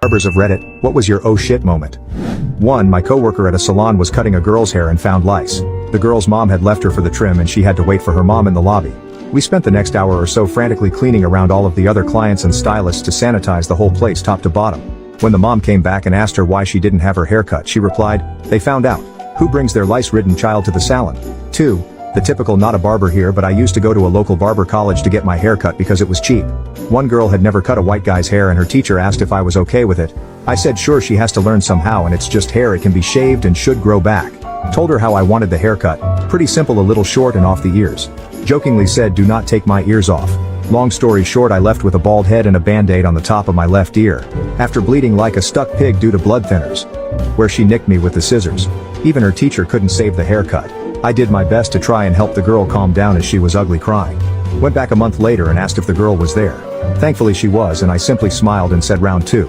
Barbers of Reddit, what was your oh shit moment? 1. My coworker at a salon was cutting a girl's hair and found lice. The girl's mom had left her for the trim and she had to wait for her mom in the lobby. We spent the next hour or so frantically cleaning around all of the other clients and stylists to sanitize the whole place top to bottom. When the mom came back and asked her why she didn't have her hair cut, she replied, "They found out. Who brings their lice-ridden child to the salon?" 2. The typical not a barber here, but I used to go to a local barber college to get my hair cut because it was cheap. One girl had never cut a white guy's hair and her teacher asked if I was okay with it. I said sure, she has to learn somehow and it's just hair, it can be shaved and should grow back. Told her how I wanted the haircut, pretty simple, a little short and off the ears. Jokingly said do not take my ears off. Long story short, I left with a bald head and a band-aid on the top of my left ear, after bleeding like a stuck pig due to blood thinners. Where she nicked me with the scissors. Even her teacher couldn't save the haircut. I did my best to try and help the girl calm down as she was ugly crying. Went back a month later and asked if the girl was there. Thankfully she was and I simply smiled and said round 2.